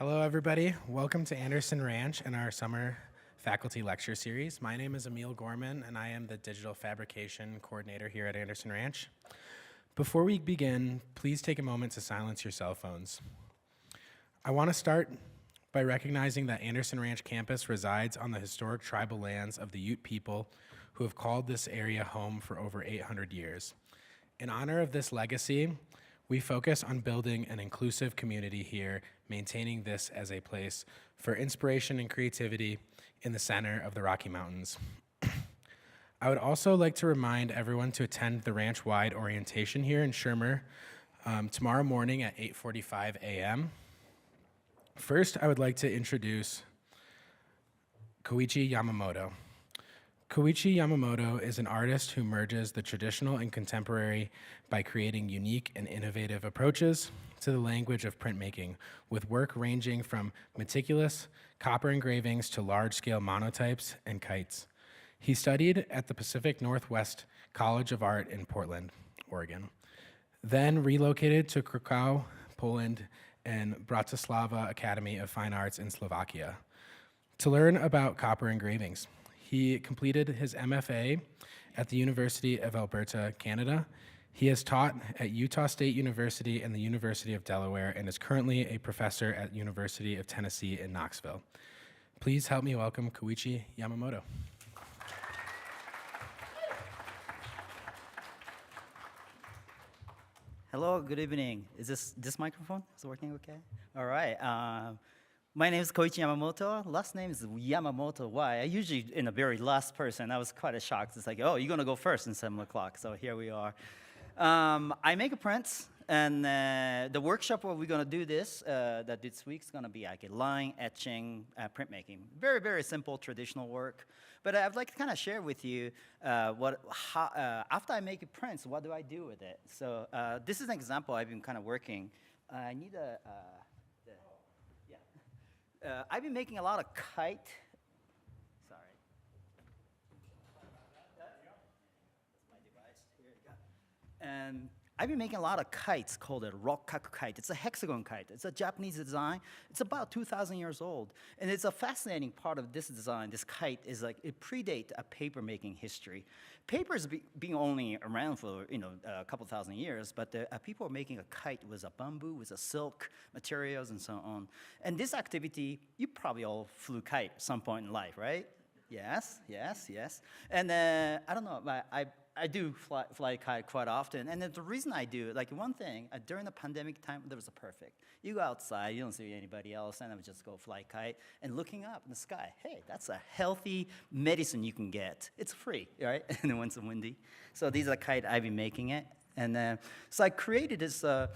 Hello, everybody. Welcome to Anderson Ranch and our summer faculty lecture series. My name is Emil Gorman, and I am the Digital Fabrication Coordinator here at Anderson Ranch. Before we begin, please take a moment to silence your cell phones. I want to start by recognizing that Anderson Ranch campus resides on the historic tribal lands of the Ute people who have called this area home for over 800 years. In honor of this legacy, we focus on building an inclusive community here, maintaining this as a place for inspiration and creativity in the center of the Rocky Mountains. I would also like to remind everyone to attend the ranch-wide orientation here in Shermer tomorrow morning at 8:45 a.m. First, I would like to introduce Koichi Yamamoto. Koichi Yamamoto is an artist who merges the traditional and contemporary by creating unique and innovative approaches to the language of printmaking, with work ranging from meticulous copper engravings to large-scale monotypes and kites. He studied at the Pacific Northwest College of Art in Portland, Oregon, then relocated to Krakow, Poland, and Bratislava Academy of Fine Arts in Slovakia to learn about copper engravings. He completed his MFA at the University of Alberta, Canada. He has taught at Utah State University and the University of Delaware and is currently a professor at University of Tennessee in Knoxville. Please help me welcome Koichi Yamamoto. Hello, good evening. Is this microphone is working okay? All right. My name is Koichi Yamamoto. Last name is Yamamoto. Why? I usually in the very last person. I was quite shocked. It's like, oh, you're gonna go first in 7 o'clock. So here we are. I make prints, and the workshop where we're gonna do this this week's gonna be like a line etching, printmaking. Very, very simple traditional work. But I'd like to kind of share with you after I make prints, what do I do with it? So this is an example I've been kind of working. I need a. I've been making a lot of kite. Sorry. That's my device. Here you go. And I've been making a lot of kites called a rokkaku kite. It's a hexagon kite. It's a Japanese design. It's about 2,000 years old. And it's a fascinating part of this design. This kite is like, it predates a paper making history. Paper's been only around for a couple thousand years, but people are making a kite with a bamboo, with a silk materials and so on. And this activity, you probably all flew kite at some point in life, right? Yes, yes, yes. And I don't know, but I do fly kite quite often, and the reason I do, like one thing, during the pandemic time, there was a perfect. You go outside, you don't see anybody else, and I would just go fly kite, and looking up in the sky, hey, that's a healthy medicine you can get. It's free, right? And when it's windy. So these are kite I've been making it. And so I created this sort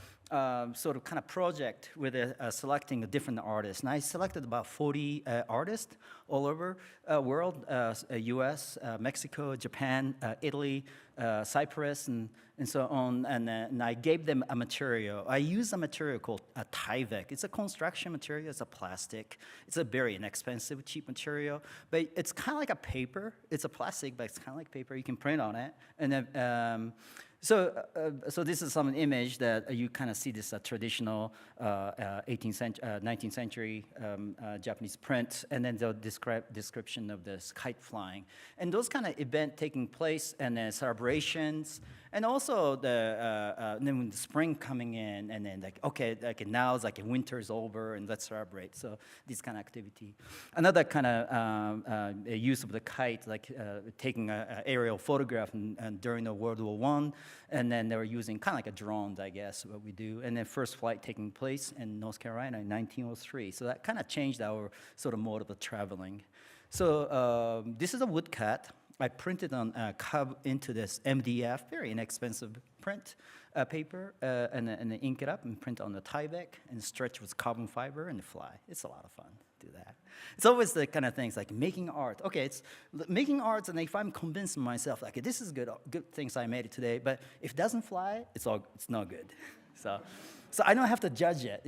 of kind of project with selecting a different artists. And I selected about 40 artists all over world, US, Mexico, Japan, Italy, Cyprus, and so on. And I gave them a material. I used a material called a Tyvek. It's a construction material. It's a plastic. It's a very inexpensive, cheap material. But it's kind of like a paper. It's a plastic, but it's kind of like paper. You can print on it. And then, so this is some image that you kind of see this traditional 19th century Japanese print, and then the description of this kite flying. And those kind of events taking place, and then celebrations, and also then when the spring coming in, and then like, okay, like now it's like winter's over, and let's celebrate. So this kind of activity. Another kind of use of the kite, like taking an aerial photograph during the World War I, and then they were using kind of like a drone, I guess, what we do. And then first flight taking place in North Carolina in 1903. So that kind of changed our sort of mode of traveling. So this is a woodcut. I printed on into this MDF, very inexpensive print paper, and then ink it up and print on the Tyvek and stretch with carbon fiber and fly. It's a lot of fun to do that. It's always the kind of things like making art. Okay, it's making art, and if I'm convincing myself, like this is good things I made it today, but if it doesn't fly, it's not good. So I don't have to judge it,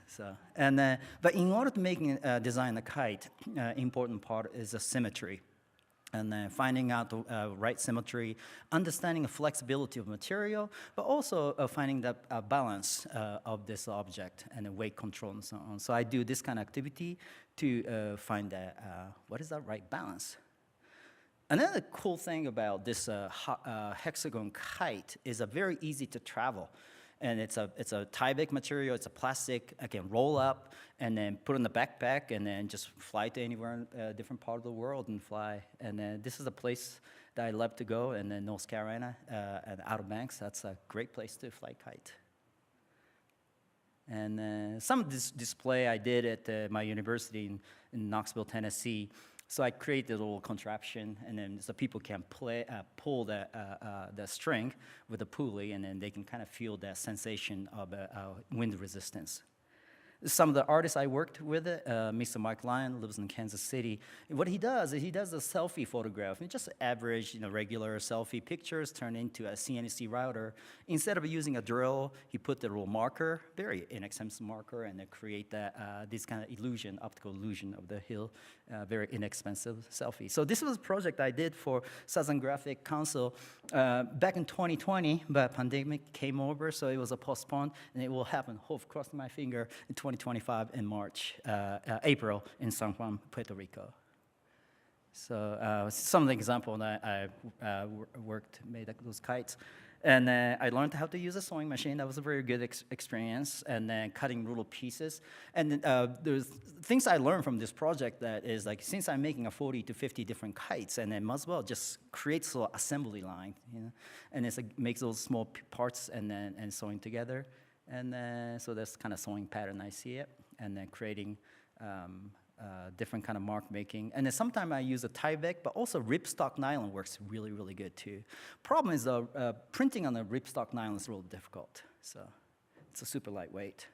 So but in order to design a kite, important part is the symmetry. and then finding out the right symmetry, understanding the flexibility of material, but also finding the balance of this object and the weight control and so on. So I do this kind of activity to find what is that right balance. Another cool thing about this hexagon kite is very easy to travel. And it's a Tyvek material, it's a plastic, I can roll up and then put in the backpack and then just fly to anywhere in a different part of the world and fly. And then this is a place that I love to go, and then North Carolina and Outer Banks, that's a great place to fly kite. And some of this display I did at my university in Knoxville, Tennessee. So I created a little contraption, and then so people can pull the string with a pulley, and then they can kind of feel that sensation of wind resistance. Some of the artists I worked with, Mr. Mike Lyon, lives in Kansas City. And what he does is he does a selfie photograph. It's just average, regular selfie pictures turned into a CNC router. Instead of using a drill, he put the little marker, very inexpensive marker, and then create this kind of illusion, optical illusion of the hill, very inexpensive selfie. So this was a project I did for Southern Graphic Council back in 2020, but pandemic came over, so it was postponed, and it will happen, hope crossing my finger, in 2025 in April in San Juan, Puerto Rico. So some of the examples that I made those kites. And I learned how to use a sewing machine. That was a very good experience. And then cutting little pieces. And there's things I learned from this project that is like, since I'm making 40 to 50 different kites, and then might as well just create an assembly line, and it's like makes those small parts and sewing together. And so that's kind of sewing pattern I see it, and then creating different kind of mark making. And then sometimes I use a Tyvek, but also ripstock nylon works really, really good too. Problem is printing on the ripstock nylon is real difficult. So it's a super lightweight.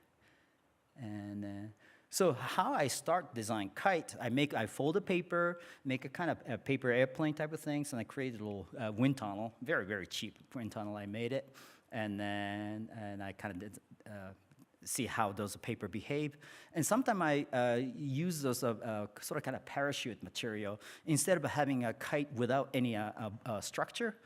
And so how I start design kite, I fold the paper, make a kind of a paper airplane type of things, and I created a little wind tunnel, very, very cheap wind tunnel I made it. And I kind of did see how those paper behave. And sometimes I use those sort of kind of parachute material instead of having a kite without any structure.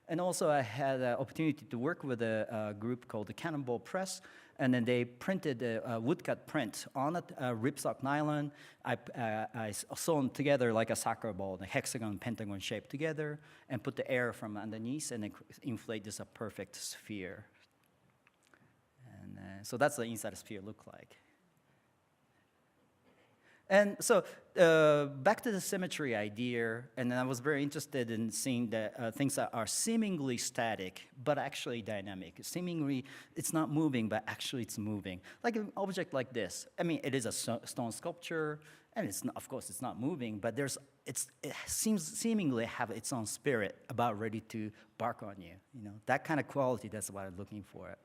And also I had an opportunity to work with a group called the Cannonball Press, and then they printed a woodcut print on a ripstock nylon. I sewn together like a soccer ball, the hexagon, pentagon shape together, and put the air from underneath, and then inflate this a perfect sphere. And so that's the inside sphere look like. And so back to the symmetry idea, and then I was very interested in seeing that things that are seemingly static, but actually dynamic. Seemingly, it's not moving, but actually it's moving. Like an object like this. I mean, it is a stone sculpture, and it's not, of course it's not moving, but it seems seemingly have its own spirit, about ready to bark on you. That kind of quality, that's what I'm looking for.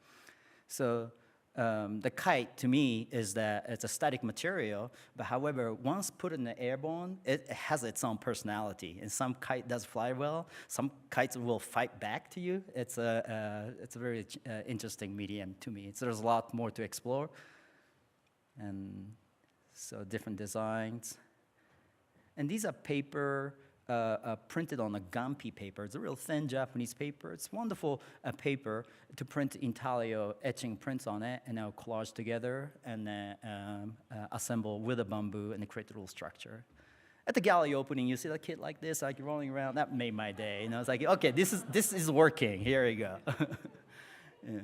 So the kite, to me, is that it's a static material, but however, once put in the airborne, it has its own personality. And some kite does fly well, some kites will fight back to you. It's a very interesting medium to me. There's a lot more to explore. And so different designs. And these are paper printed on a Gampi paper. It's a real thin Japanese paper. It's wonderful paper to print intaglio etching prints on it, and now collage together and then assemble with a bamboo and create a little structure. At the gallery opening, you see a kid like this, like rolling around. That made my day. It's like, okay, this is working. Here you go. Yeah.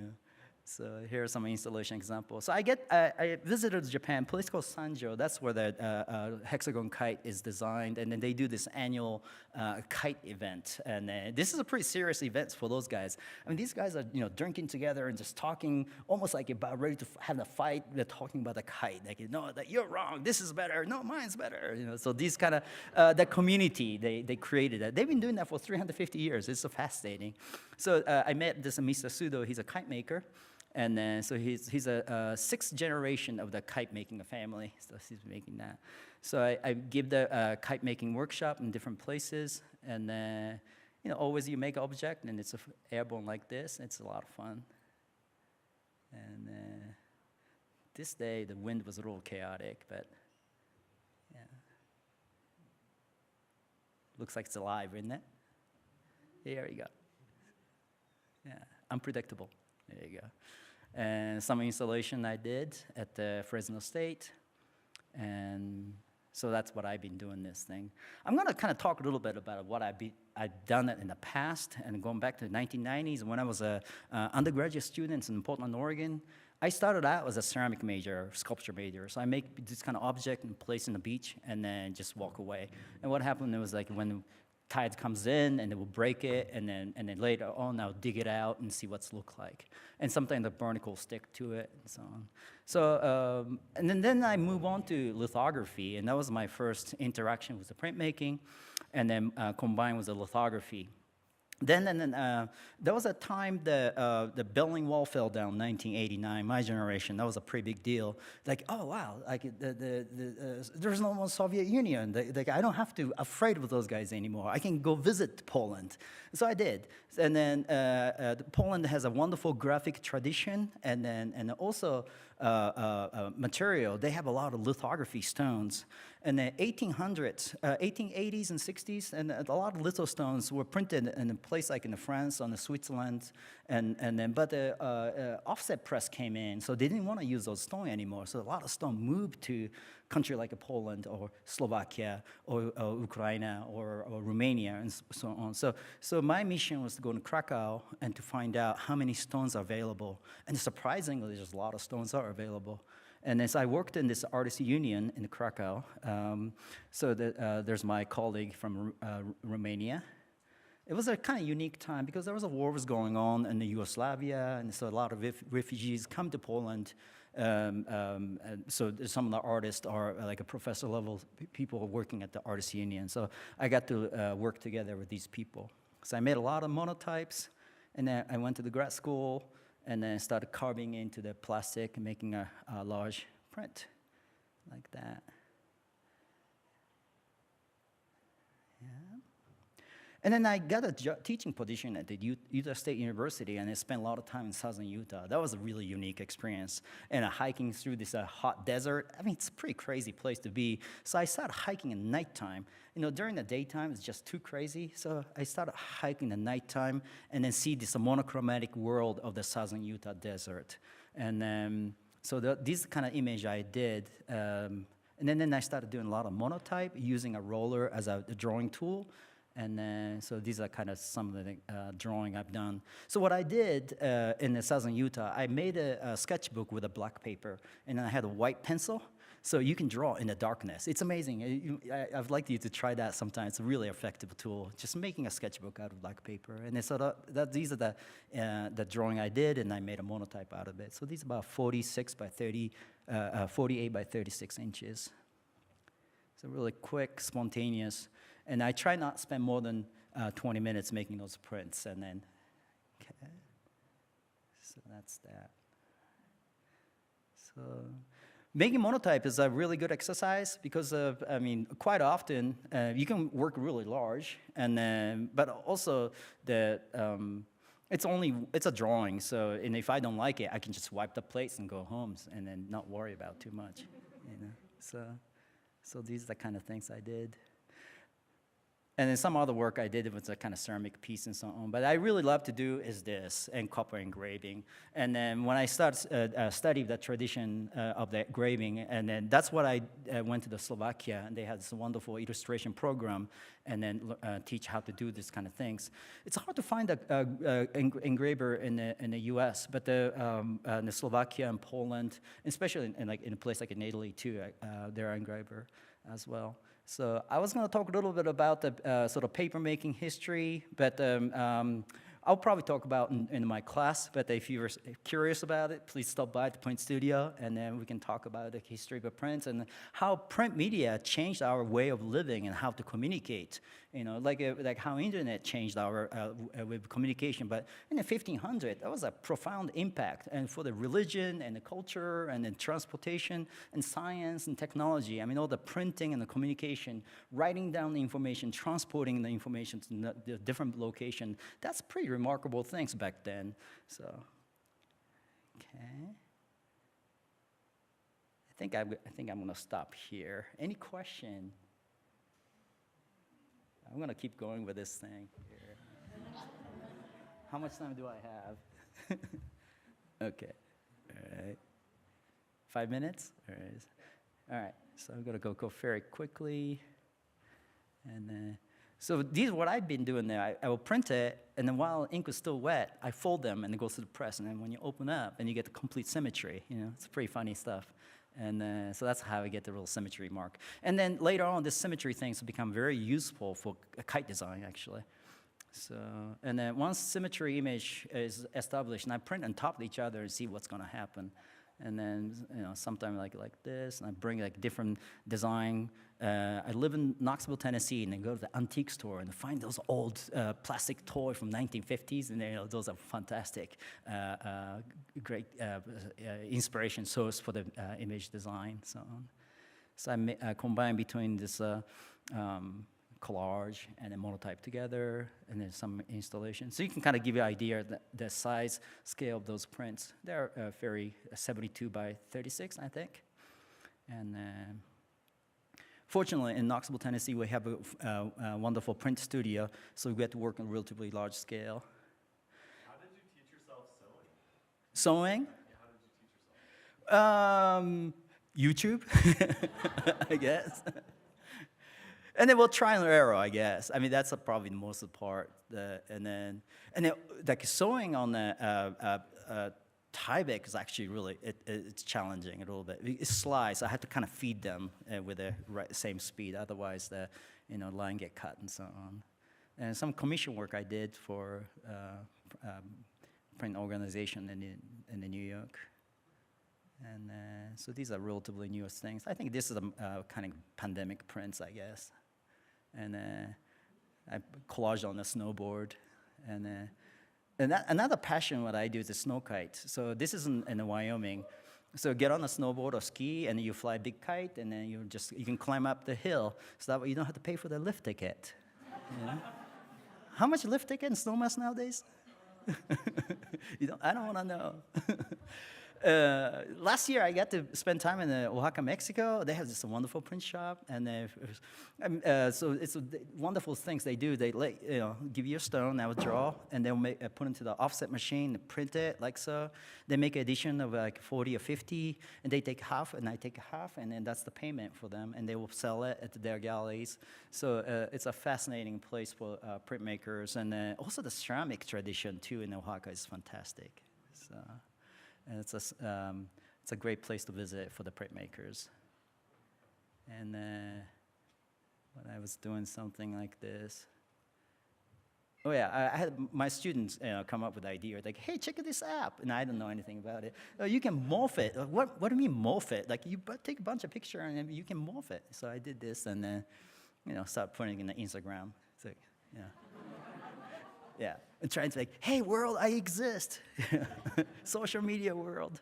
So here are some installation examples. So I visited Japan, place called Sanjo. That's where the hexagon kite is designed, and then they do this annual kite event. And this is a pretty serious event for those guys. I mean, these guys are drinking together and just talking, almost like about ready to have a fight. They're talking about the kite, like that you're wrong. This is better. No, mine's better. So these kind of the community they created that. They've been doing that for 350 years. It's so fascinating. So I met this Mr. Sudo. He's a kite maker. And so he's a sixth generation of the kite making family, so he's making that. So I give the kite making workshop in different places, and always you make an object, and it's airborne like this. It's a lot of fun. And this day the wind was a little chaotic, but yeah, Looks like it's alive, isn't it? There you go. Yeah, unpredictable. There you go. And some installation I did at the Fresno State. And so that's what I've been doing this thing. I'm going to kind of talk a little bit about what I've done in the past, and going back to the 1990s when I was a undergraduate student in Portland, Oregon. I started out as a ceramic major, sculpture major. So I make this kind of object and place in the beach and then just walk away. And what happened was like when tide comes in and it will break it, and then later on I'll dig it out and see what's look like. And sometimes the barnacle will stick to it and so on. So, and then I move on to lithography, and that was my first interaction with the printmaking, and then combined with the lithography. Then there was a time the Berlin Wall fell down in 1989, my generation. That was a pretty big deal. Like, oh, wow, like there's no more Soviet Union. Like, I don't have to afraid of those guys anymore. I can go visit Poland. So I did. And then Poland has a wonderful graphic tradition, and also material. They have a lot of lithography stones. In the 1800s, 1880s and 60s, and a lot of litho stones were printed in a place like in France, on the Switzerland, but the offset press came in, so they didn't want to use those stones anymore. So a lot of stone moved to country like Poland or Slovakia or Ukraine or Romania and so on. So my mission was to go to Krakow and to find out how many stones are available. And surprisingly, there's a lot of stones are available. And as I worked in this artist union in Krakow, there's my colleague from Romania. It was a kind of unique time because there was a war was going on in the Yugoslavia, and so a lot of refugees come to Poland. So some of the artists are like a professor level people working at the artist union. So I got to work together with these people. So I made a lot of monotypes, and then I went to the grad school, and then started carving into the plastic and making a large print like that. Yeah. And then I got a teaching position at the Utah State University, and I spent a lot of time in southern Utah. That was a really unique experience. And hiking through this hot desert, I mean, it's a pretty crazy place to be. So I started hiking at nighttime. You know, during the daytime, it's just too crazy. So I started hiking at nighttime and then see this monochromatic world of the southern Utah desert. And so this kind of image I did. And then I started doing a lot of monotype, using a roller as a drawing tool. And so these are kind of some of the drawing I've done. So what I did in the southern Utah, I made a sketchbook with a black paper, and I had a white pencil, so you can draw in the darkness. It's amazing. I'd like you to try that sometime. It's a really effective tool, just making a sketchbook out of black paper. And so these are the drawing I did, and I made a monotype out of it. So these are about 48 by 36 inches. So really quick, spontaneous. And I try not to spend more than 20 minutes making those prints, and then, okay. So that's that. So making monotype is a really good exercise because quite often you can work really large, but also it's a drawing. So, and if I don't like it, I can just wipe the plates and go home, and then not worry about too much, you know. So these are the kind of things I did. And then some other work I did was a kind of ceramic piece and so on. But I really love to do is this, and copper engraving. And then when I studied the tradition of the engraving, and then that's what I went to the Slovakia, and they had this wonderful illustration program, and then teach how to do this kind of things. It's hard to find a engraver in the U.S., but in the Slovakia and Poland, especially in a place like in Italy too, they're an engraver as well. So I was going to talk a little bit about the sort of paper-making history, but I'll probably talk about in my class, but if you're curious about it, please stop by the Print Studio, and then we can talk about the history of prints and how print media changed our way of living and how to communicate. You know, like how internet changed our with communication. But in the 1500s, that was a profound impact, and for the religion and the culture and the transportation and science and technology. I mean, all the printing and the communication, writing down the information, transporting the information to the different location. That's pretty remarkable things back then. So, okay. I think I'm going to stop here. Any question? I'm gonna keep going with this thing here. How much time do I have? Okay, all right. 5 minutes? All right, so I'm gonna go very quickly. And so these are what I've been doing there. I will print it, and then while ink was still wet, I fold them and it goes to the press. And then when you open up, and you get the complete symmetry. It's pretty funny stuff. And so that's how I get the real symmetry mark. And then later on, this symmetry things will become very useful for a kite design, actually. So, and then once symmetry image is established, and I print on top of each other and see what's going to happen. And then, sometimes like this, and I bring like different design. I live in Knoxville, Tennessee, and I go to the antique store and find those old plastic toy from 1950s, and those are fantastic, great inspiration source for the image design. So I combine between this collage and a monotype together, and then some installation. So you can kind of give you an idea of the size, scale of those prints. They're very 72 by 36, I think. And fortunately, in Knoxville, Tennessee, we have a wonderful print studio, so we get to work on a relatively large scale. How did you teach yourself sewing? Sewing? Yeah, how did you teach yourself? YouTube, I guess. And then we'll try and error, I guess. I mean, that's probably the most of the part. And then like sewing on the Tyvek is actually really, it's challenging a little bit. It's slides, so I have to kind of feed them with the same speed. Otherwise, the line get cut and so on. And some commission work I did for print organization in New York. And so these are relatively newest things. I think this is a kind of pandemic prints, I guess. And I collaged on a snowboard. And another passion what I do is a snow kite. So this is in Wyoming. So get on a snowboard or ski, and you fly a big kite, and then you can climb up the hill. So that way you don't have to pay for the lift ticket. How much lift ticket in Snowmass nowadays? I don't want to know. Last year, I got to spend time in Oaxaca, Mexico. They have this wonderful print shop, and so it's wonderful things they do. They give you a stone, I would draw, and they'll put it into the offset machine, print it like so. They make an edition of like 40 or 50, and they take half, and I take half, and then that's the payment for them, and they will sell it at their galleries. So it's a fascinating place for printmakers, and also the ceramic tradition too in Oaxaca is fantastic. So. And it's a great place to visit for the printmakers. And when I was doing something like this, oh yeah, I had my students come up with the idea, like, hey, check out this app, and I don't know anything about it. Oh, you can morph it. What do you mean morph it? Like you take a bunch of pictures and you can morph it. So I did this, and then start putting it in the Instagram. It's like, yeah, and trying to like, hey world, I exist. Social media world.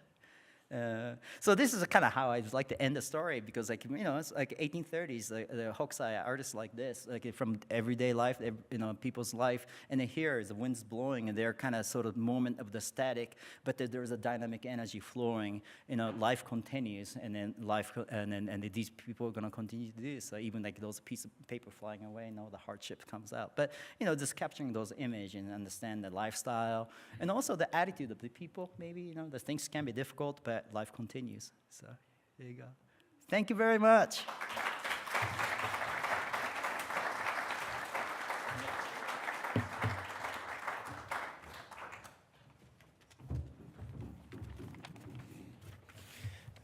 So this is kind of how I'd like to end the story, because like it's like 1830s, the Hokusai artists like this, like from everyday life, people's life, and then here is the wind's blowing, and they're kind of sort of moment of the static, but there's a dynamic energy flowing. Life continues, and then and these people are gonna continue to do this. So even like those pieces of paper flying away, the hardship comes out. But just capturing those images and understand the lifestyle, and also the attitude of the people. Maybe the things can be difficult, but life continues. So there you go. Thank you very much.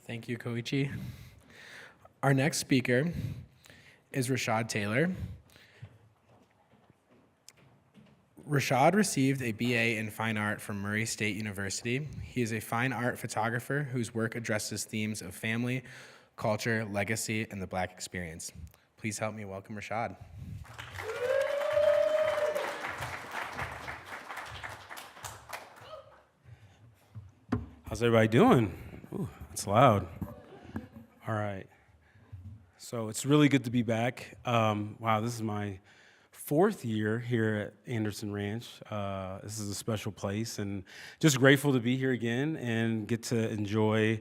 Thank you, Koichi. Our next speaker is Rashod Taylor. Rashod received a BA in Fine Art from Murray State University. He is a fine art photographer whose work addresses themes of family, culture, legacy, and the Black experience. Please help me welcome Rashod. How's everybody doing? Ooh, that's loud. All right. So it's really good to be back. Wow, this is my 4th year here at Anderson Ranch. This is a special place, and just grateful to be here again and get to enjoy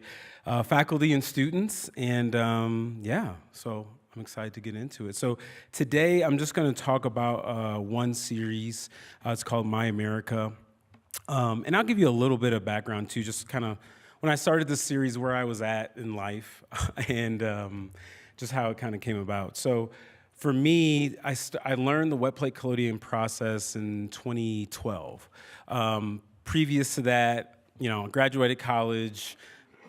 faculty and students. And yeah, so I'm excited to get into it. So today I'm just going to talk about one series. It's called My America. And I'll give you a little bit of background too, just kind of when I started this series, where I was at in life and just how it kind of came about. So for me, I learned the wet plate collodion process in 2012. Previous to that, graduated college,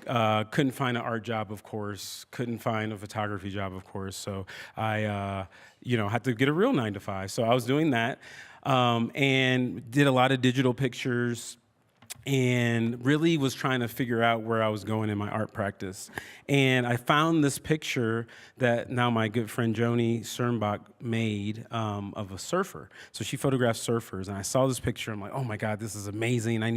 couldn't find an art job, of course, couldn't find a photography job, of course. So I, had to get a real 9-to-5. So I was doing that and did a lot of digital pictures, and really was trying to figure out where I was going in my art practice. And I found this picture that now my good friend Joni Sternbach made of a surfer. So she photographed surfers, and I saw this picture. I'm like, oh my God, this is amazing. I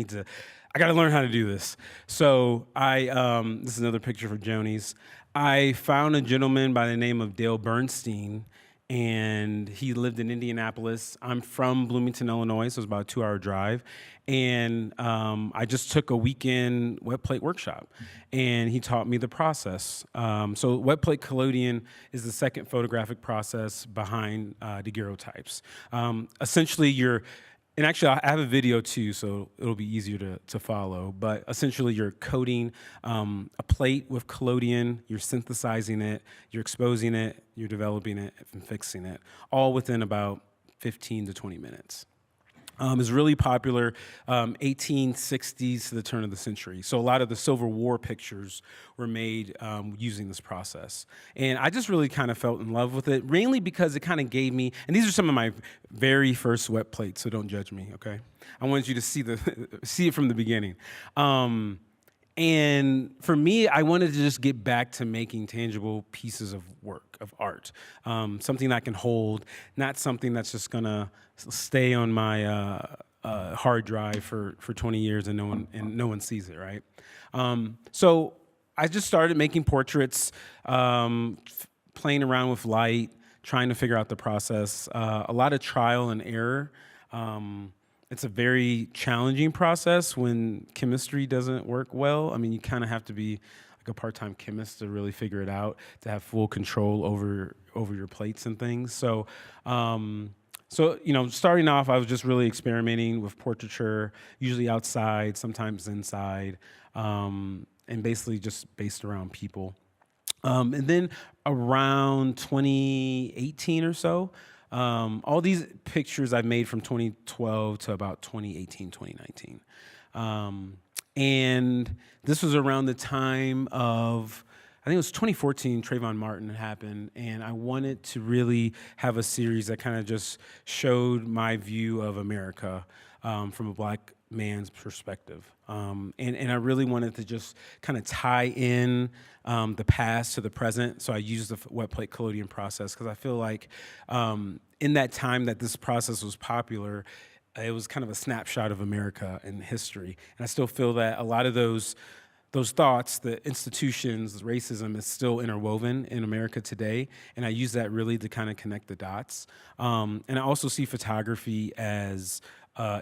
got to learn how to do this. So this is another picture for Joni's. I found a gentleman by the name of Dale Bernstein, and he lived in Indianapolis. I'm from Bloomington, Illinois, so it's about a 2-hour drive. And I just took a weekend wet plate workshop, and he taught me the process. So wet plate collodion is the second photographic process behind daguerreotypes. Essentially, and actually, I have a video too, so it'll be easier to follow. But essentially, you're coating a plate with collodion, you're synthesizing it, you're exposing it, you're developing it, and fixing it, all within about 15 to 20 minutes. It's really popular 1860s to the turn of the century. So a lot of the Civil War pictures were made using this process. And I just really kind of felt in love with it, mainly because it kind of gave me, and these are some of my very first wet plates, so don't judge me, okay? I wanted you to see it from the beginning. And for me, I wanted to just get back to making tangible pieces of work, of art, something I can hold, not something that's just gonna stay on my hard drive for 20 years and no one sees it, right? So I just started making portraits, playing around with light, trying to figure out the process. A lot of trial and error. It's a very challenging process when chemistry doesn't work well. I mean, you kind of have to be like a part-time chemist to really figure it out, to have full control over your plates and things. So, starting off, I was just really experimenting with portraiture, usually outside, sometimes inside, and basically just based around people. And then around 2018 or so, all these pictures I've made from 2012 to about 2018, 2019. And this was around the time of, I think it was 2014, Trayvon Martin had happened, and I wanted to really have a series that kind of just showed my view of America from a black man's perspective. And I really wanted to just kind of tie in the past to the present. So I used the wet plate collodion process because I feel like in that time that this process was popular, it was kind of a snapshot of America and history. And I still feel that a lot of those thoughts, the institutions, racism is still interwoven in America today. And I use that really to kind of connect the dots. And I also see photography as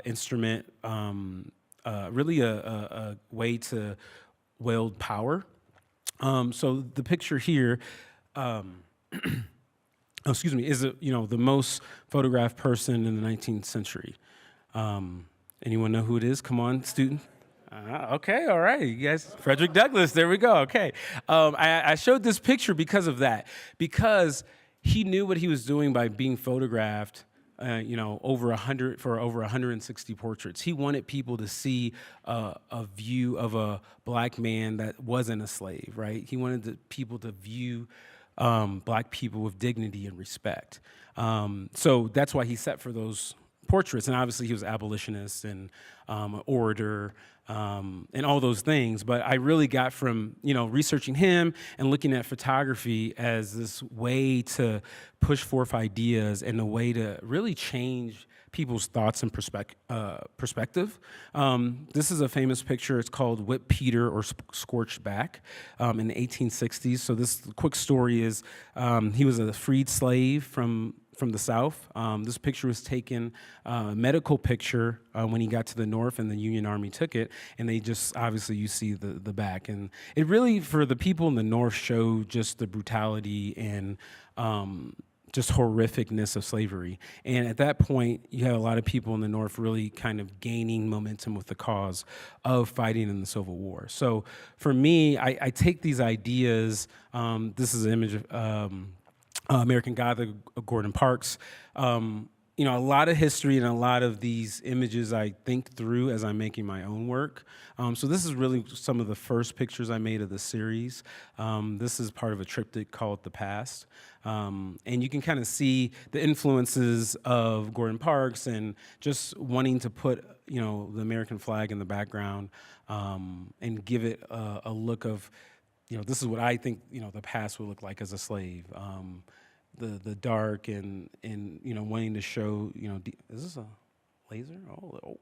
instrument, really a way to wield power. So the picture here, is the most photographed person in the 19th century. Anyone know who it is? Come on, student. Okay, all right, you guys. Frederick Douglass. There we go. Okay, I showed this picture because of that, because he knew what he was doing by being photographed. Over 160 portraits. He wanted people to see a view of a black man that wasn't a slave, right? He wanted people to view black people with dignity and respect. So that's why he set for those portraits. And obviously he was abolitionist and an orator and all those things. But I really got from, researching him and looking at photography as this way to push forth ideas and a way to really change people's thoughts and perspective. This is a famous picture. It's called Whip Peter or Scorched Back in the 1860s. So this quick story is he was a freed slave from from the South. This picture was taken, medical picture, when he got to the North and the Union Army took it, and they just, obviously you see the back. And it really, for the people in the North, showed just the brutality and just horrificness of slavery. And at that point, you had a lot of people in the North really kind of gaining momentum with the cause of fighting in the Civil War. So for me, I take these ideas, this is an image of American God of Gordon Parks. You know, a lot of history and a lot of these images I think through as I'm making my own work. So this is really some of the first pictures I made of the series. This is part of a triptych called The Past. And you can kind of see the influences of Gordon Parks and just wanting to put, you know, the American flag in the background, and give it a look of, you know, this is what I think, you know, the past would look like as a slave. The dark and you know, wanting to show, you know, is this a laser? Oh.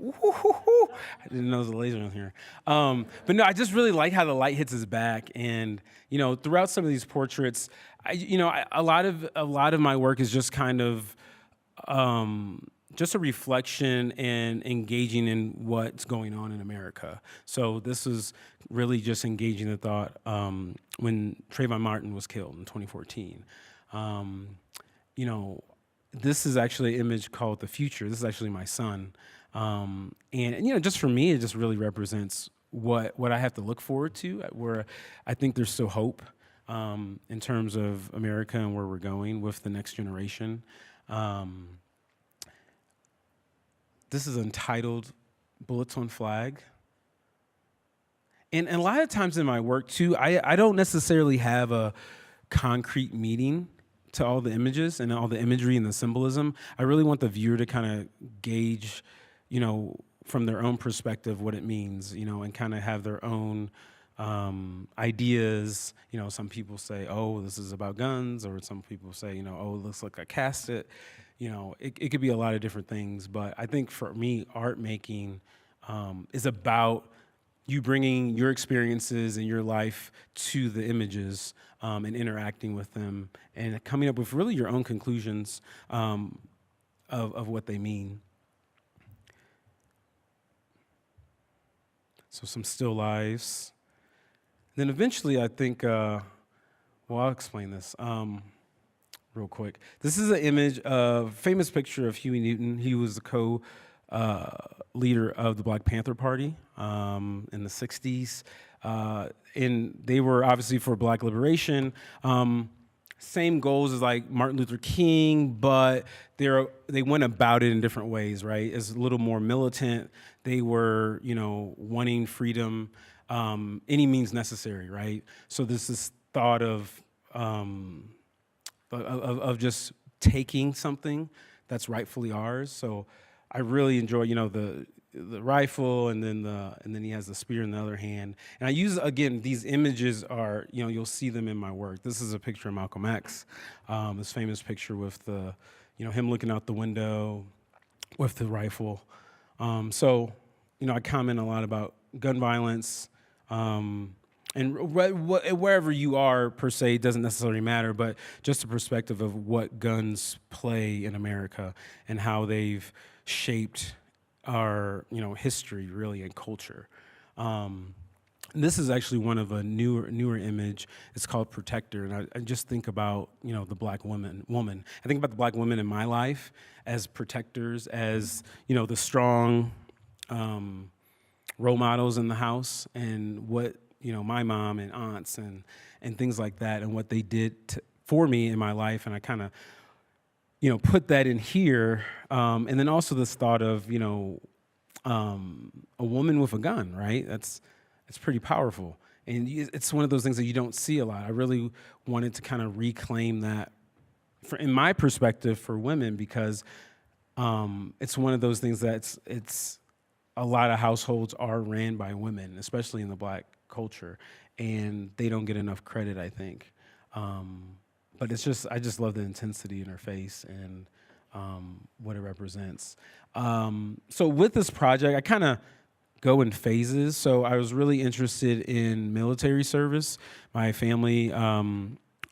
Ooh, I didn't know there was a laser in here. But no, I just really like how the light hits his back, and you know, throughout some of these portraits, a lot of my work is just kind of just a reflection and engaging in what's going on in America. So this is really just engaging the thought when Trayvon Martin was killed in 2014. You know, this is actually an image called The Future. This is actually my son. And you know, just for me, it just really represents what I have to look forward to, where I think there's still hope in terms of America and where we're going with the next generation. This is entitled Bullets on Flag. And a lot of times in my work too, I don't necessarily have a concrete meaning to all the images and all the imagery and the symbolism. I really want the viewer to kind of gauge, you know, from their own perspective what it means, you know, and kind of have their own ideas. You know, some people say, oh, this is about guns, or some people say, you know, oh, it looks like I cast it. You know, it could be a lot of different things, but I think for me, art making is about you bringing your experiences and your life to the images and interacting with them and coming up with really your own conclusions of what they mean. So some still lives. Then eventually I think, well, I'll explain this real quick. This is an image of, famous picture of Huey Newton. He was the co-leader of the Black Panther Party in the 60s. And they were obviously for Black liberation. Same goals as like Martin Luther King, but they went about it in different ways, right? It's a little more militant. They were, you know, wanting freedom, any means necessary, right? So there's this thought of just taking something that's rightfully ours. So I really enjoy, you know, the rifle, and then he has the spear in the other hand. And I use, again, these images are, you know, you'll see them in my work. This is a picture of Malcolm X, this famous picture with the, you know, him looking out the window with the rifle. So, you know, I comment a lot about gun violence, and wherever you are, per se, doesn't necessarily matter, but just a perspective of what guns play in America and how they've shaped our, you know, history, really, and culture. This is actually one of a newer image. It's called Protector, and I just think about, you know, the Black woman. I think about the Black women in my life as protectors, as, you know, the strong role models in the house, and what, you know, my mom and aunts and things like that, and what they did for me in my life. And I kind of, you know, put that in here. And then also this thought of, you know, a woman with a gun, right? It's pretty powerful. And it's one of those things that you don't see a lot. I really wanted to kind of reclaim that, in my perspective, for women, because it's one of those things that it's a lot of households are ran by women, especially in the Black culture, and they don't get enough credit, I think. But it's just, I just love the intensity in her face and what it represents. So with this project, I kind of go in phases. So I was really interested in military service. My family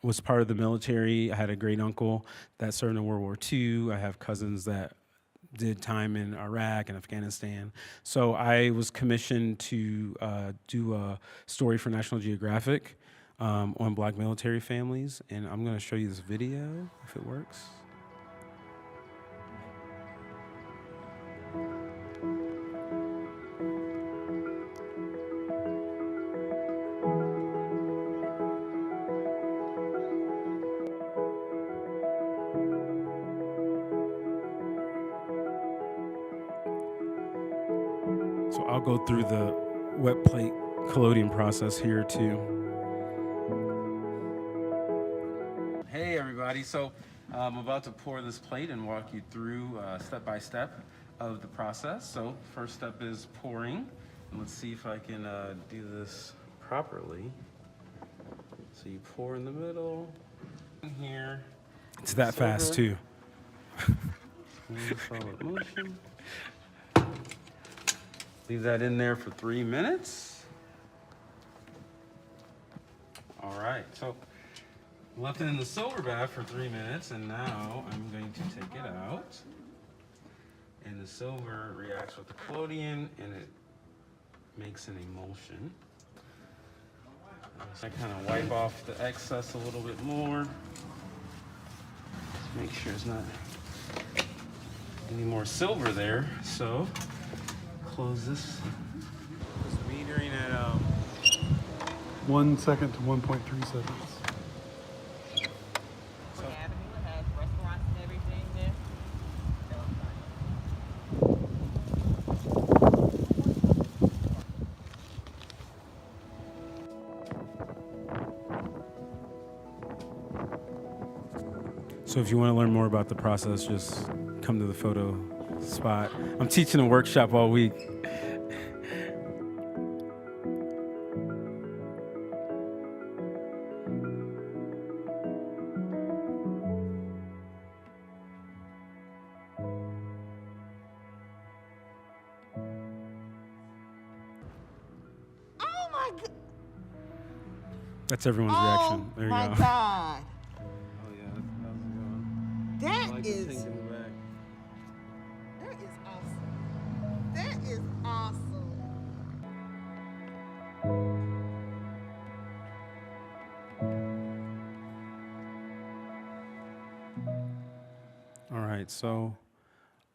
was part of the military. I had a great uncle that served in World War II. I have cousins that did time in Iraq and Afghanistan. So I was commissioned to do a story for National Geographic on Black military families, and I'm going to show you this video if it works. So I'll go through the wet plate collodion process here too. Hey everybody, so I'm about to pour this plate and walk you through step by step of the process. So first step is pouring. And let's see if I can do this properly. So you pour in the middle, in here. It's that fast too. Solid motion. Leave that in there for 3 minutes. All right, so left it in the silver bath for 3 minutes, and now I'm going to take it out. And the silver reacts with the collodion, and it makes an emulsion. So I kind of wipe off the excess a little bit more. Make sure there's not any more silver there. So close this metering at 1 second to 1.3 seconds. Avenue has restaurants and everything there. So if you want to learn more about the process, just come to the photo spot. I'm teaching a workshop all week. Oh my God! That's everyone's reaction. There you my go. God! Oh yeah, how's it going? That is awesome. That is awesome. All right, so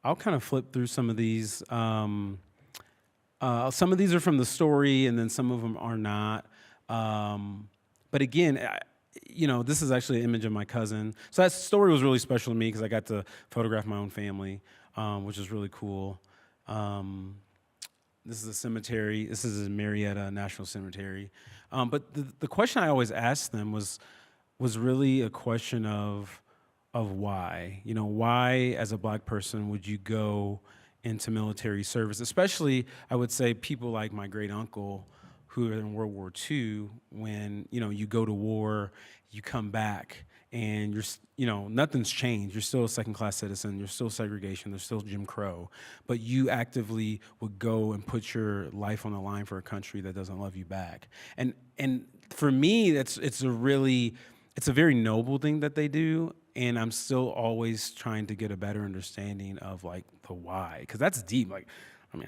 I'll kind of flip through some of these. Some of these are from the story, and then some of them are not. But again, this is actually an image of my cousin. So that story was really special to me because I got to photograph my own family, which is really cool. This is a cemetery. This is in Marietta National Cemetery. But the question I always asked them was really a question of why. Why as a Black person would you go into military service? Especially, I would say, people like my great uncle who are in World War II, when, you go to war, you come back, and nothing's changed. You're still a second-class citizen. You're still segregation. There's still Jim Crow. But you actively would go and put your life on the line for a country that doesn't love you back. And for me, it's a very noble thing that they do. And I'm still always trying to get a better understanding of the why, because that's deep.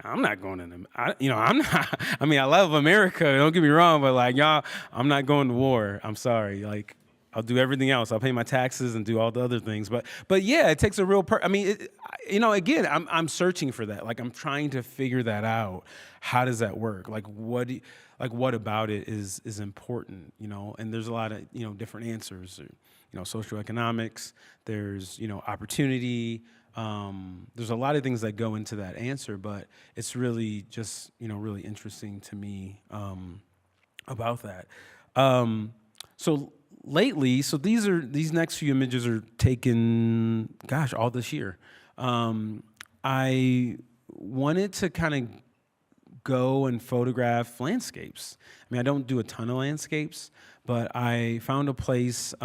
I'm not going in. I'm not. I love America. Don't get me wrong, but y'all, I'm not going to war. I'm sorry. I'll do everything else. I'll pay my taxes and do all the other things. But yeah, it takes a real. Again, I'm searching for that. I'm trying to figure that out. How does that work? What about it is important? And there's a lot of different answers. Socioeconomics. There's opportunity. There's a lot of things that go into that answer, but it's really just really interesting to me about that. So lately, these next few images are taken, all this year. I wanted to kind of go and photograph landscapes. I don't do a ton of landscapes, but I found a place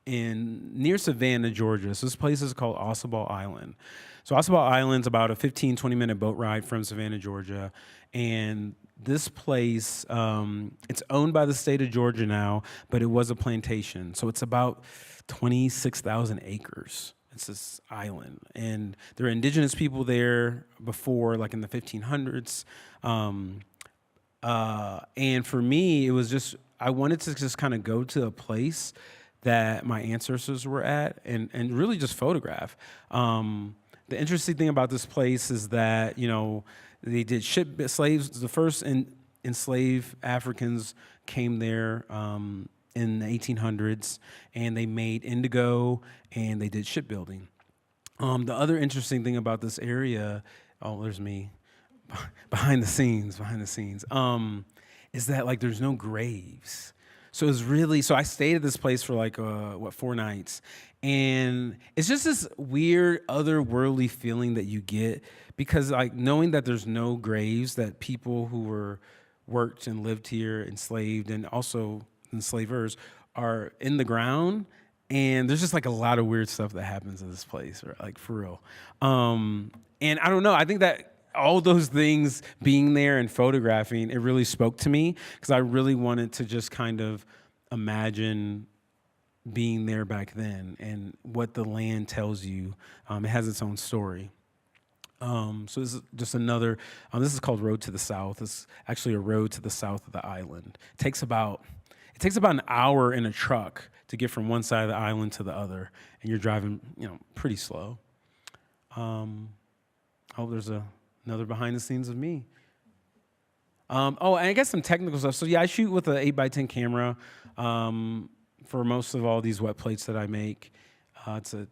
in near Savannah, Georgia. So this place is called Ossabaw Island. So Ossabaw Island's about a 15, 20-minute boat ride from Savannah, Georgia. And this place, it's owned by the state of Georgia now, but it was a plantation. So it's about 26,000 acres. It's this island. And there are indigenous people there before, like in the 1500s. And for me, it was just, I wanted to just kind of go to a place that my ancestors were at and really just photograph. The interesting thing about this place is that, you know, they did ship slaves. The first enslaved Africans came there in the 1800s, and they made indigo, and they did shipbuilding. The other interesting thing about this area, oh, there's me, behind the scenes, is that like there's no graves. So it's really, so I stayed at this place for like, 4 nights. And it's just this weird otherworldly feeling that you get because like knowing that there's no graves, that people who were worked and lived here, enslaved, and also enslavers are in the ground. And there's just like a lot of weird stuff that happens in this place, right? Like for real. And I don't know, I think that all those things being there and photographing, it really spoke to me because I really wanted to just kind of imagine being there back then and what the land tells you. It has its own story. So this is just another, this is called Road to the South. It's actually a road to the south of the island. It takes about an hour in a truck to get from one side of the island to the other, and you're driving, you know, pretty slow. Oh, there's another behind the scenes of me. Oh, and I guess some technical stuff. So yeah, I shoot with an 8x10 camera for most of all these wet plates that I make. It's a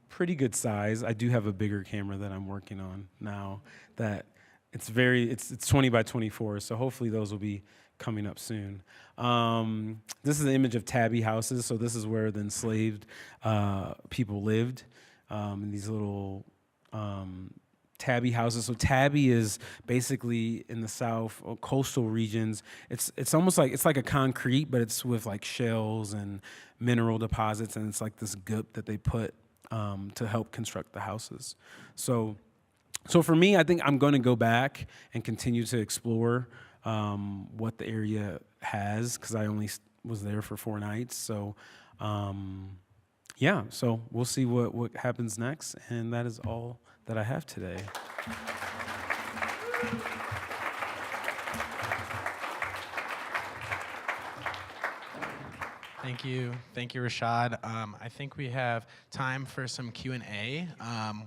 pretty good size. I do have a bigger camera that I'm working on now that it's 20x24. So hopefully those will be coming up soon. This is an image of tabby houses. So this is where the enslaved people lived in these little tabby houses. So tabby is basically in the South, coastal regions. It's almost like, it's like a concrete, but it's with like shells and mineral deposits, and it's like this goop that they put to help construct the houses. So for me, I think I'm going to go back and continue to explore what the area has, because I only was there for 4 nights. So yeah, so we'll see what happens next, and that is all that I have today. Thank you, Rashod. I think we have time for some Q&A.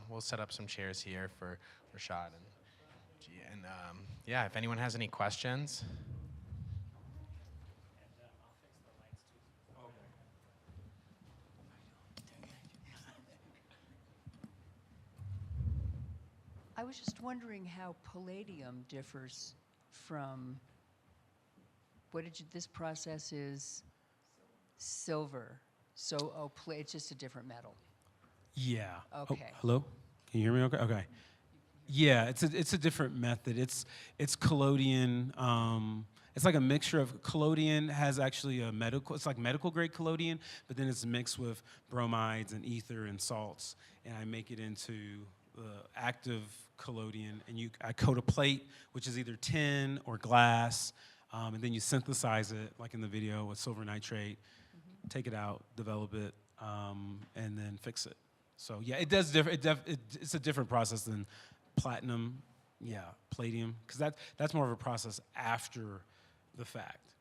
We'll set up some chairs here for Rashod and yeah, if anyone has any questions. I was just wondering how palladium differs from, this process is silver. So, it's just a different metal. Yeah. Okay. Oh, hello? Can you hear me okay? Okay. Yeah, it's a different method. It's collodion. It's like a mixture of collodion has actually it's like medical grade collodion, but then it's mixed with bromides and ether and salts, and I make it into the active collodion, and I coat a plate, which is either tin or glass, and then you synthesize it, like in the video, with silver nitrate, take it out, develop it, and then fix it. So yeah, it does it's a different process than platinum, palladium, because that's more of a process after the fact,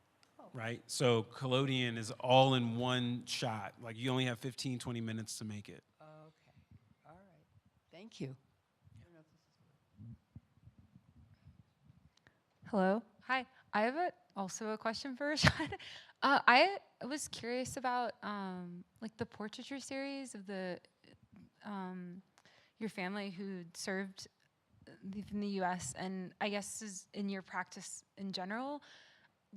right? So collodion is all in one shot. Like you only have 15, 20 minutes to make it. Okay. All right. Thank you. Hello. Hi. I have also a question for Rashod. I was curious about like the portraiture series of your family who served in the U.S. and I guess is in your practice in general.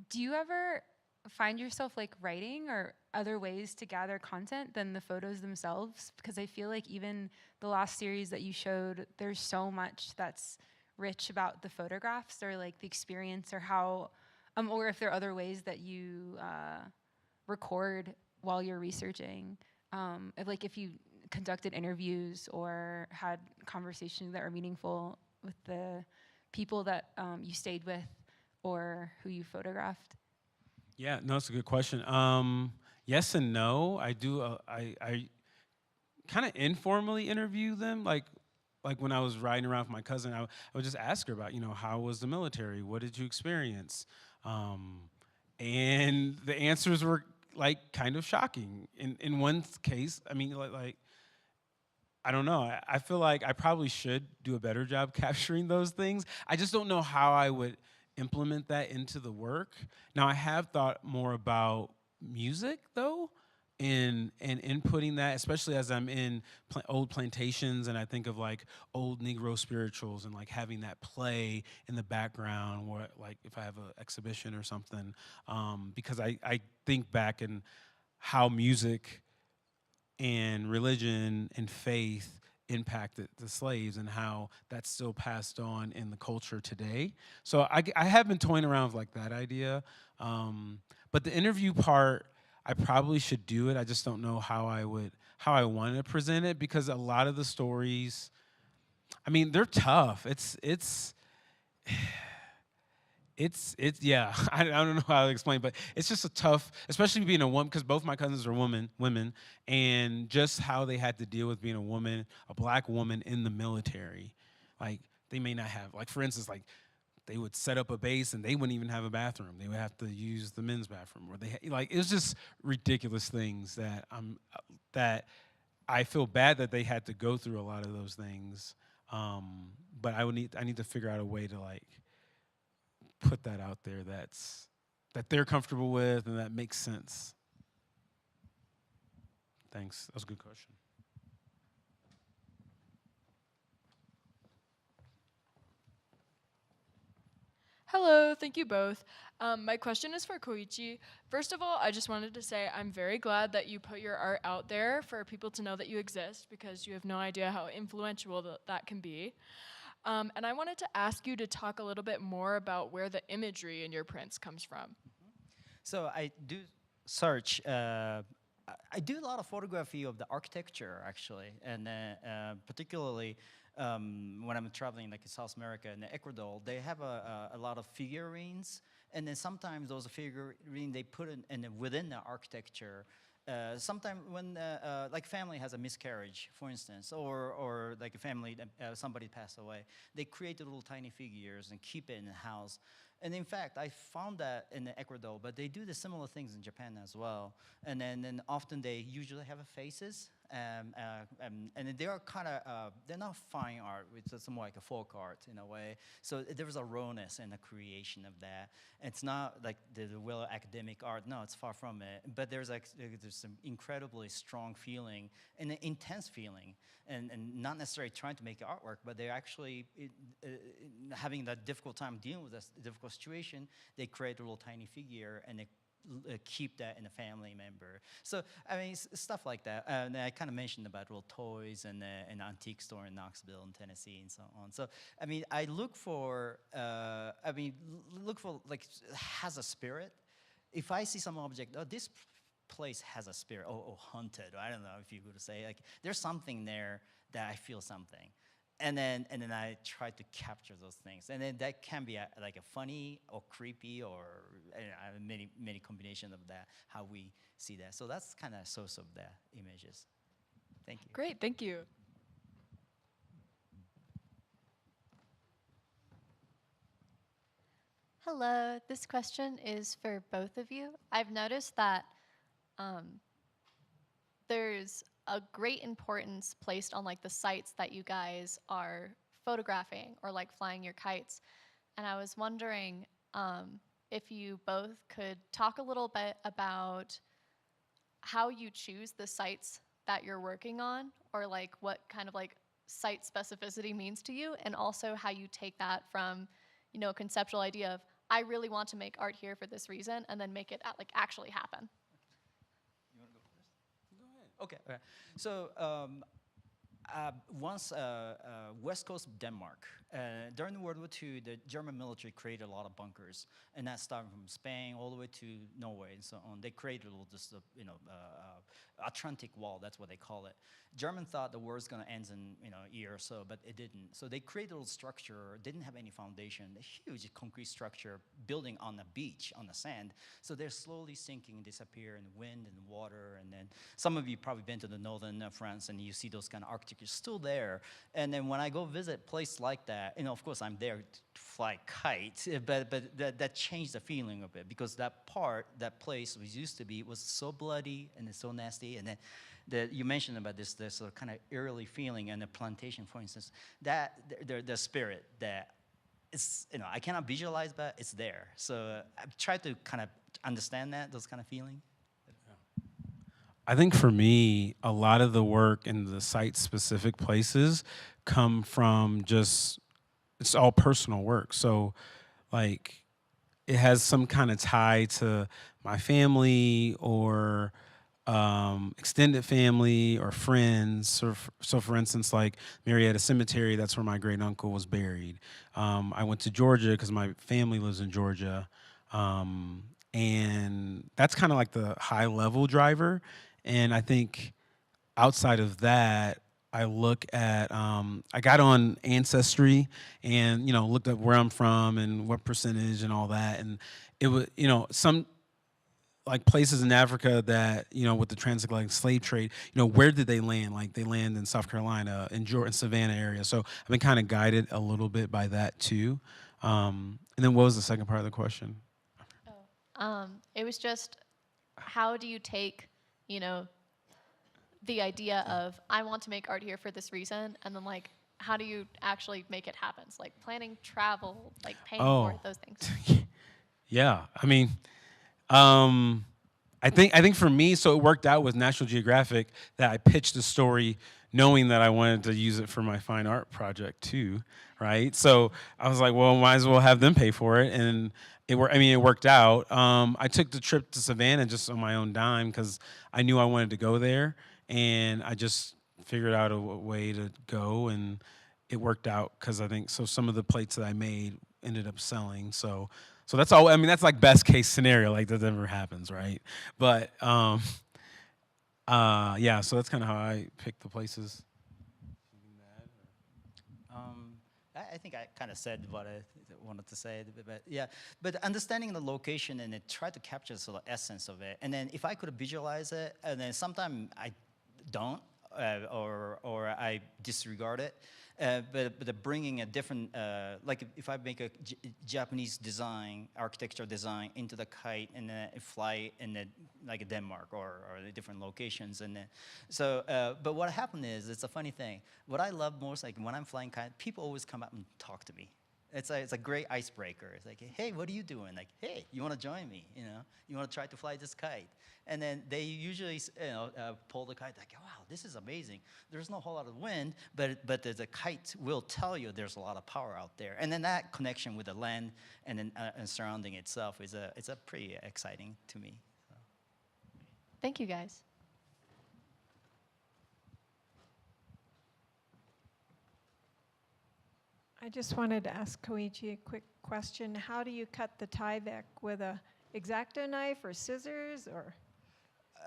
Do you ever find yourself like writing or other ways to gather content than the photos themselves? Because I feel like even the last series that you showed, there's so much that's rich about the photographs or like the experience or how, or if there are other ways that you record while you're researching? If you conducted interviews or had conversations that were meaningful with the people that you stayed with or who you photographed? Yeah, no, it's a good question. Yes and no. I do. I kind of informally interview them, like when I was riding around with my cousin, I would just ask her about, how was the military? What did you experience? And the answers were like kind of shocking. In one case, I mean, like I don't know. I feel like I probably should do a better job capturing those things. I just don't know how I would implement that into the work. Now, I have thought more about music, though, and inputting that, especially as I'm in old plantations and I think of like old Negro spirituals and like having that play in the background, or like if I have an exhibition or something, because I think back in how music and religion and faith impacted the slaves and how that's still passed on in the culture today. So I have been toying around with like that idea. But the interview part, I probably should do it. I just don't know how I want to present it, because a lot of the stories, I mean, they're tough. It's yeah. I don't know how to explain, but it's just a tough, especially being a woman, because both my cousins are women, and just how they had to deal with being a woman, a black woman in the military. Like they may not have, like for instance, like they would set up a base and they wouldn't even have a bathroom. They would have to use the men's bathroom, or like it was just ridiculous things that I feel bad that they had to go through a lot of those things. But I need to figure out a way to like put that out there that they're comfortable with and that makes sense. Thanks. That was a good question. Hello, thank you both. My question is for Koichi. First of all, I just wanted to say I'm very glad that you put your art out there for people to know that you exist, because you have no idea how influential that can be. And I wanted to ask you to talk a little bit more about where the imagery in your prints comes from. So I do search. I do a lot of photography of the architecture, actually, and particularly when I'm traveling, like in South America and Ecuador, they have a lot of figurines, and then sometimes those figurines they put in within the architecture. Sometimes when like family has a miscarriage, for instance, or like a family somebody passed away, they create little tiny figures and keep it in the house. And in fact, I found that in Ecuador, but they do the similar things in Japan as well. And then often they usually have faces, and they are kind of they're not fine art. It's more like a folk art in a way. So there's a rawness in the creation of that. It's not like the real academic art. No, it's far from it. But there's some incredibly strong feeling and an intense feeling, and not necessarily trying to make artwork, but they're actually having that difficult time dealing with this difficult situation. They create a little tiny figure and they keep that in a family member. So I mean, stuff like that. And I kind of mentioned about little toys and an antique store in Knoxville, in Tennessee, and so on. So I mean, I look for like has a spirit. If I see some object, oh, this place has a spirit. Oh, haunted. I don't know if you would say, like there's something there that I feel something. And then I try to capture those things, and then that can be like a funny or creepy or many combinations of that, how we see that. So that's kind of source of the images. Thank you. Great, thank you. Hello, this question is for both of you. I've noticed that there's a great importance placed on like the sites that you guys are photographing or like flying your kites. And I was wondering if you both could talk a little bit about how you choose the sites that you're working on, or like what kind of like site specificity means to you, and also how you take that from, you know, a conceptual idea of I really want to make art here for this reason, and then make it like actually happen. Okay. So Once west coast of Denmark. During World War II, the German military created a lot of bunkers, and that started from Spain all the way to Norway and so on. They created all this, Atlantic Wall. That's what they call it. German thought the war was going to end in a year or so, but it didn't. So they created a little structure. Didn't have any foundation. A huge concrete structure building on the beach on the sand. So they're slowly sinking, disappear in wind and water. And then some of you probably been to the northern France, and you see those kind of Arctic. You're still there. And then when I go visit places like that, of course I'm there to fly kites, but that changed the feeling of it, because that place was used to be was so bloody and it's so nasty. And then you mentioned about this sort of kind of eerily feeling, and the plantation, for instance, that the spirit that is, I cannot visualize, but it's there. So I've tried to kind of understand those kind of feeling. I think for me, a lot of the work in the site-specific places come from it's all personal work. So, like, it has some kind of tie to my family or extended family or friends. So for instance, like Marietta Cemetery, that's where my great uncle was buried. I went to Georgia because my family lives in Georgia. And that's kind of like the high level driver. And I think outside of that, I look at, I got on Ancestry and, looked up where I'm from and what percentage and all that. And it was, some like places in Africa that, with the transatlantic slave trade, where did they land? Like they land in South Carolina, in Savannah area. So I've been kind of guided a little bit by that too. And then what was the second part of the question? It was just, how do you take, the idea of, I want to make art here for this reason, and then like, how do you actually make it happen? So like planning travel, like paying for it, those things. Yeah, I mean, I think for me, so it worked out with National Geographic that I pitched the story knowing that I wanted to use it for my fine art project too, right? So I was like, well, might as well have them pay for it, and it worked out. I took the trip to Savannah just on my own dime because I knew I wanted to go there, and I just figured out a way to go, and it worked out because I think some of the plates that I made ended up selling. So that's all. I mean, that's like best case scenario. Like that never happens, right? But yeah. So that's kind of how I pick the places. I think I kind of said what I wanted to say, but yeah. But understanding the location and then try to capture the sort of essence of it, and then if I could visualize it, and then sometimes I don't, or I disregard it. But bringing a different, like if I make a Japanese design, architectural design into the kite and then fly in like Denmark or different locations, and then, but what happened is, it's a funny thing. What I love most, like when I'm flying kite, people always come up and talk to me. It's a great icebreaker. It's like, hey, what are you doing? Like, hey, you want to join me? You want to try to fly this kite? And then they usually, pull the kite. Like, wow, this is amazing. There's no whole lot of wind, but the kite will tell you there's a lot of power out there. And then that connection with the land and then and surrounding itself is a pretty exciting to me. So. Thank you, guys. I just wanted to ask Koichi a quick question. How do you cut the Tyvek, with a X-Acto knife or scissors, or?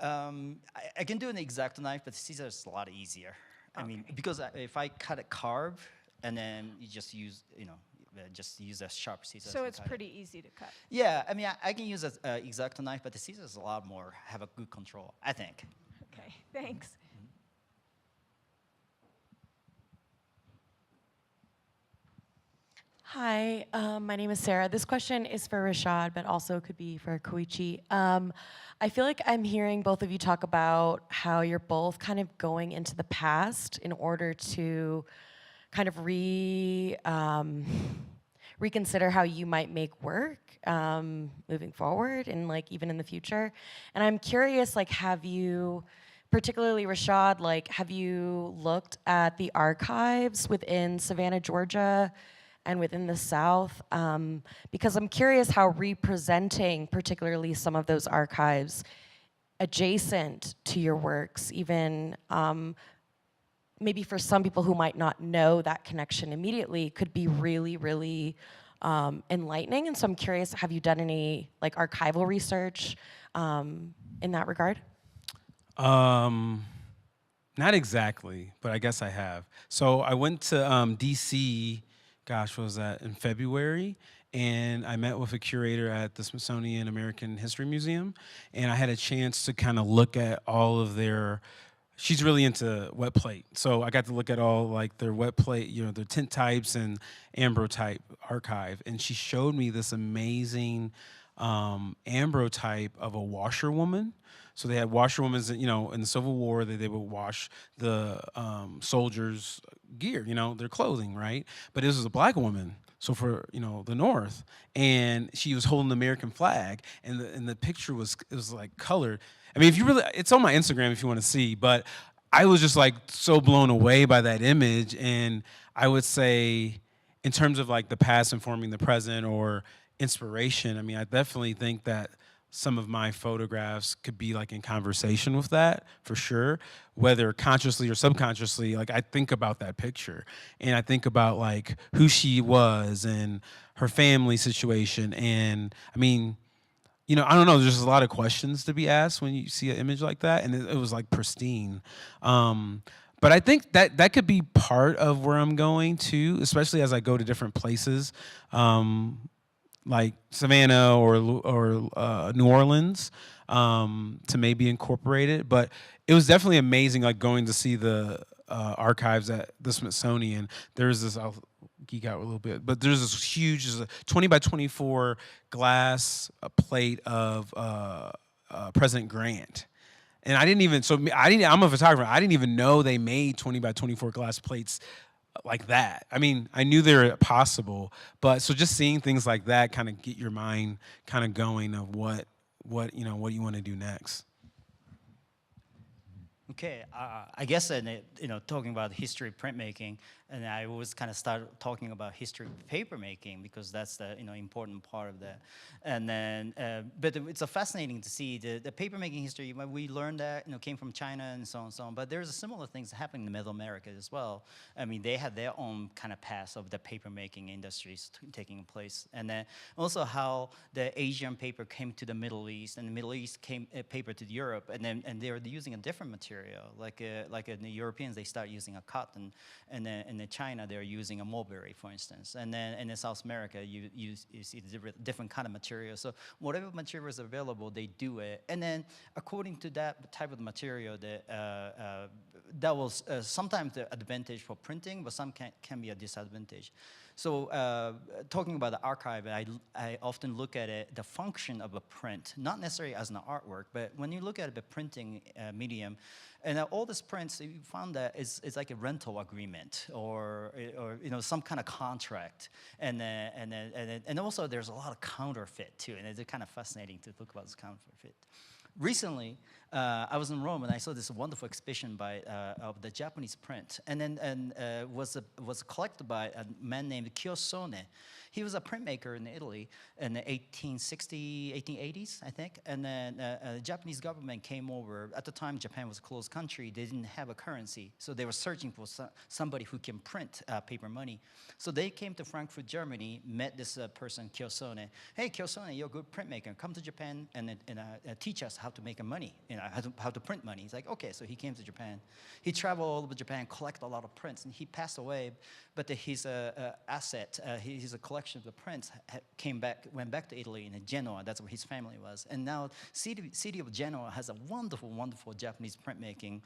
I can do an X-Acto knife, but scissors is a lot easier. Okay. I mean, because if I cut a carve, and then you just use, just use a sharp scissors. So it's pretty easy to cut. Yeah, I mean, I can use a X-Acto knife, but the scissors is a lot more, have a good control, I think. Okay, thanks. Hi, my name is Sarah. This question is for Rashod, but also could be for Koichi. I feel like I'm hearing both of you talk about how you're both kind of going into the past in order to kind of reconsider how you might make work moving forward and like even in the future. And I'm curious, like, have you, particularly Rashod, like, have you looked at the archives within Savannah, Georgia, and within the South, because I'm curious how representing particularly some of those archives adjacent to your works even maybe for some people who might not know that connection immediately could be really, really enlightening. And so I'm curious, have you done any like archival research in that regard? Not exactly, but I guess I have. So I went to DC, gosh, what was that, in February, and I met with a curator at the Smithsonian American History Museum, and I had a chance to kind of look at all of their, she's really into wet plate, so I got to look at all like their wet plate, you know, their tint types and ambrotype archive, and she showed me this amazing ambrotype of a washerwoman. So they had washerwomen, you know, in the Civil War, they would wash the soldiers' gear, you know, their clothing, right? But this was a black woman, so for, you know, the North, and she was holding the American flag, and the picture was, it was like colored. I mean, if you really, it's on my Instagram if you want to see, but I was just like so blown away by that image, and I would say, in terms of like the past informing the present or inspiration, I mean, I definitely think that some of my photographs could be like in conversation with that, for sure, whether consciously or subconsciously. Like I think about that picture, and I think about like who she was and her family situation. And I mean, you know, I don't know, there's a lot of questions to be asked when you see an image like that, and it was like pristine. But I think that that could be part of where I'm going to, especially as I go to different places. Like Savannah or New Orleans, to maybe incorporate it. But it was definitely amazing, like going to see the archives at the Smithsonian. There's this, I'll geek out a little bit, but there's this huge, there's a 20 by 24 glass plate of President Grant. And I didn't even, so I didn't, I'm a photographer, I didn't even know they made 20 by 24 glass plates like that. I mean, I knew they were possible, but so just seeing things like that kind of get your mind kind of going of what you know, what you want to do next. Okay, I guess you know, talking about history of printmaking, and I always kind of start talking about history of papermaking because that's the, you know, important part of that. And then, but it's a fascinating to see the papermaking history. We learned that, you know, came from China and so on and so on. But there's similar things happening in Middle America as well. I mean, they had their own kind of past of the papermaking industries taking place, and then also how the Asian paper came to the Middle East, and the Middle East came paper to Europe, and they were using a different material. Like in the Europeans, they start using a cotton, and then in China, they're using a mulberry, for instance. And then in South America, you see the different kind of material. So whatever material is available, they do it. And then according to that type of material, that was sometimes the advantage for printing, but some can be a disadvantage. So talking about the archive, I often look at it, the function of a print, not necessarily as an artwork, but when you look at the printing medium, and all these prints, you found that it's like a rental agreement or you know, some kind of contract, and also there's a lot of counterfeit too, and it's kind of fascinating to look about this counterfeit. Recently, I was in Rome and I saw this wonderful exhibition of the Japanese print, and was collected by a man named Kiyosone. He was a printmaker in Italy in the 1880s, I think. And then the Japanese government came over. At the time, Japan was a closed country. They didn't have a currency, so they were searching for somebody who can print paper money. So they came to Frankfurt, Germany, met this person, Kiyosone. Hey, Kiyosone, you're a good printmaker. Come to Japan and teach us how to make money, you know, how to print money. He's like, okay. So he came to Japan. He traveled all over Japan, collected a lot of prints, and he passed away. But his asset, his collection of the prints went back to Italy in Genoa. That's where his family was. And now city of Genoa has a wonderful, wonderful Japanese printmaking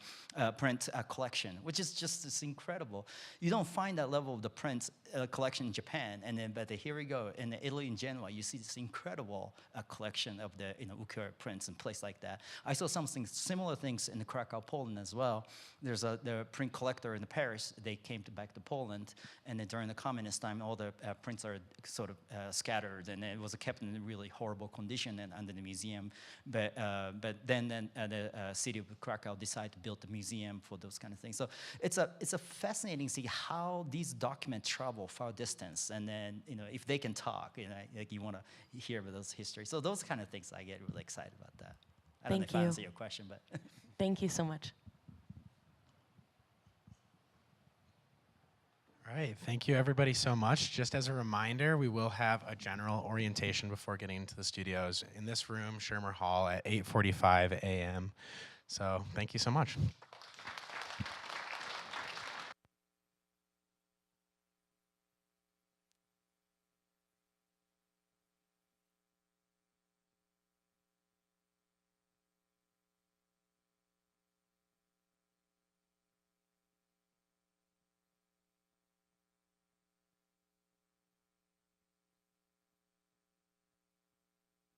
print collection, which is just incredible. You don't find that level of the print collection in Japan. But here we go in Italy, in Genoa, you see this incredible collection of the, you know, ukiyo-e prints in place like that. I saw similar things in Krakow, Poland as well. There's the print collector in Paris. They came back to Poland, and then during the communist time, all the prints are sort of scattered, and it was kept in a really horrible condition and under the museum. But then the city of Krakow decided to build a museum for those kind of things. So it's a fascinating to see how these documents travel far distance, and then, you know, if they can talk, you know, like you want to hear about those histories. So those kind of things, I get really excited about that. I don't know if I answered your question, but Thank you so much. All right, thank you everybody so much. Just as a reminder, we will have a general orientation before getting into the studios in this room, Shermer Hall, at 8:45 a.m. So thank you so much.